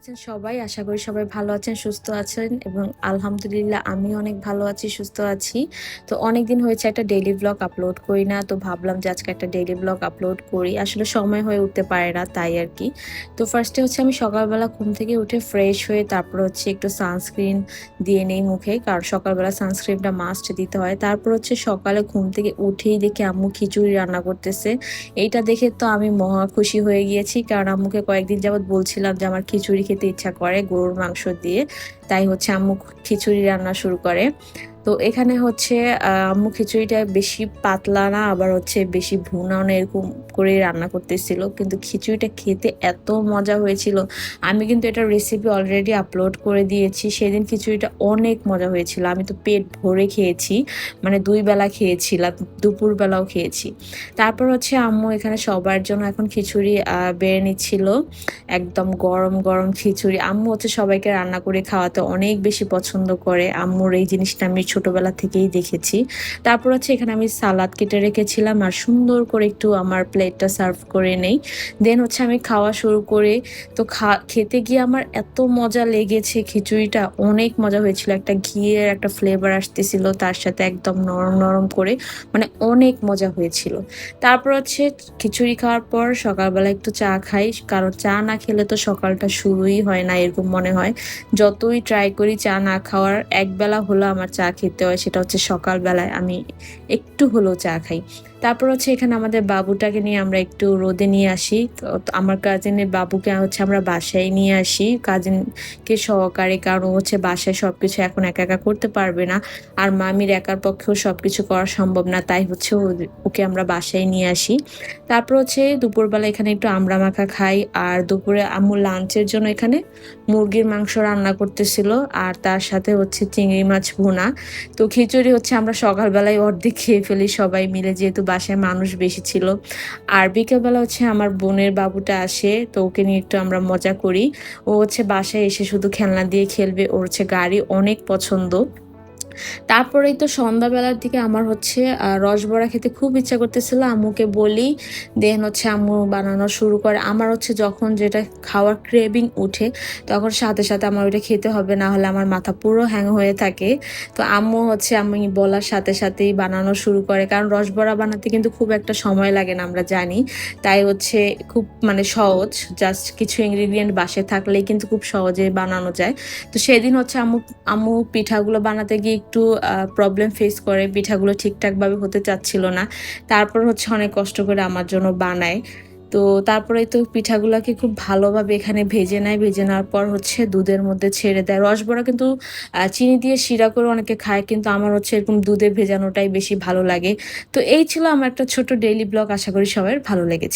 আছেন সবাই? আশা করি সবাই ভালো আছেন, সুস্থ আছেন এবং আলহামদুলিল্লাহ আমিও অনেক ভালো আছি, সুস্থ আছি। তো অনেকদিন হয়েছে একটা ডেইলি ভ্লগ আপলোড করি না। তো ভাবলাম যে আজকে একটা ডেইলি ভ্লগ আপলোড করি। আসলে সময় হয়ে উঠতে পারে না তাই আরকি। তো ফার্স্টে হচ্ছে আমি সকালবেলা ঘুম থেকে উঠে ফ্রেশ হয়ে তারপর হচ্ছে একটু সানস্ক্রিন দিয়ে নেই মুখে। কারণ সকালবেলা সানস্ক্রিনটা মাস্ট দিতে হয়। তারপর হচ্ছে সকালে ঘুম থেকে উঠেই দেখি আম্মু খিচুড়ি রান্না করতেছে। এইটা দেখে তো আমি মহা খুশি হয়ে গিয়েছি। কারণ আম্মুকে কয়েকদিন যাবৎ বলছিলাম যে আমার খিচুড়ি খেতে ইচ্ছা করে গরুর মাংস দিয়ে। তাই হচ্ছে আম্মু খিচুড়ি রান্না শুরু করে। তো এখানে হচ্ছে আম্মু খিচুড়িটা বেশি পাতলা না আবার হচ্ছে বেশি ভুনাও না এরকম করে রান্না করতেছিল। কিন্তু খিচুড়িটা খেতে এত মজা হয়েছিল। আমি কিন্তু এটার রেসিপি অলরেডি আপলোড করে দিয়েছি। সেদিন খিচুড়িটা অনেক মজা হয়েছিল। আমি তো পেট ভরে খেয়েছি। মানে ২ বেলা খেয়েছিলাম, দুপুরবেলাও খেয়েছি। তারপর হচ্ছে আম্মু এখানে সবার জন্য এখন খিচুড়ি বেড়ে নিচ্ছিল। একদম গরম, গরম খিচুড়ি। আম্মু হচ্ছে সবাইকে রান্না করে খাওয়াতে অনেক বেশি পছন্দ করে। আম্মুর এই জিনিসটা আমি ছোটবেলা থেকেই দেখেছি। তারপর হচ্ছে এখানে আমি সালাদ কেটে রেখেছিলাম আর সুন্দর করে একটু আমার প্লেটটা সার্ভ করে নেই। দেন হচ্ছে আমি খাওয়া শুরু করে তো খেতে গিয়ে আমার এত মজা লেগেছে খিচুড়িটা অনেক মজা হয়েছিল। একটা ঘিয়ের একটা ফ্লেভার আসতেছিল তার সাথে একদম নরম, নরম করে মানে অনেক মজা হয়েছিল। তারপর হচ্ছে খিচুড়ি খাওয়ার পর সকালবেলা একটু চা খাই। কারণ চা না খেলে তো সকালটা শুরুই হয় না এরকম মনে হয়। যতই ট্রাই করি চা না খাওয়ার, একবেলা হলেও আমার চা খেতে হয়। সেটা হচ্ছে সকালবেলায় আমি একটু হলেও চা খাই। তারপর হচ্ছে এখানে আমাদের বাবুটাকে নিয়ে আমরা একটু রোদে নিয়ে আসি। তো আমার কাজিনের বাবুকে হচ্ছে আমরা বাসায় নিয়ে আসি কাজিনকে সহকারে। কারণ ও হচ্ছে বাসায় সবকিছু এখন একা, একা করতে পারবে না। আর মামির একার পক্ষেও সবকিছু করা সম্ভব না। তাই হচ্ছে ওকে আমরা বাসায় নিয়ে আসি। তারপর হচ্ছে দুপুরবেলা এখানে একটু আমড়া মাখা খাই। আর দুপুরে আম্মু লাঞ্চের জন্য এখানে মুরগির মাংস রান্না করতেছিল। আর তার সাথে হচ্ছে চিংড়ি মাছ ভুনা। তো খিচুড়ি হচ্ছে আমরা সকালবেলায় অর্ধেক খেয়ে ফেলি সবাই মিলে যেহেতু বাসায় মানুষ বেশি ছিল। আর বিকেলবেলা হচ্ছে আমার বোনের বাবুটা আসে। তো ওকে নিয়ে একটু আমরা মজা করি। ও হচ্ছে বাসায় এসে শুধু খেলনা দিয়ে খেলবে। ওর হচ্ছে গাড়ি অনেক পছন্দ। তারপরেই তো সন্ধ্যাবেলার দিকে আমার হচ্ছে রসবড়া খেতে খুব ইচ্ছা করতেছিল। আম্মুকে বলি, দেন হচ্ছে আম্মু বানানো শুরু করে। আমার হচ্ছে যখন যেটা খাওয়ার ক্রেভিং উঠে তখন সাথে, সাথে আমার ওইটা খেতে হবে, না হলে আমার মাথা পুরো হ্যাং হয়ে থাকে। তো আম্মু হচ্ছে আমি বলার সাথে, সাথেই বানানো শুরু করে। কারণ রসবড়া বানাতে কিন্তু খুব একটা সময় লাগে না আমরা জানি। তাই হচ্ছে খুব মানে সহজ। জাস্ট কিছু ইনগ্রিডিয়েন্ট বাসায় থাকলেই কিন্তু খুব সহজেই বানানো যায়। তো সেদিন হচ্ছে আম্মু আম্মু পিঠাগুলো বানাতে গিয়ে একটু প্রবলেম ফেস করে। পিঠাগুলো ঠিকঠাকভাবে হতে চাচ্ছিল না। তারপর হচ্ছে অনেক কষ্ট করে আমার জন্য বানায়। তো তারপরে তো পিঠাগুলাকে খুব ভালোভাবে এখানে ভেজে নেয়। ভেজে নেওয়ার পর হচ্ছে দুধের মধ্যে ছেড়ে দেয়। রসবড়া কিন্তু চিনি দিয়ে শিরা করে অনেকে খায়। কিন্তু আমার হচ্ছে এরকম দুধে ভেজানোটাই বেশি ভালো লাগে। তো এই ছিল আমার একটা ছোট ডেইলি ব্লগ। আশা করি সবার ভালো লেগেছে।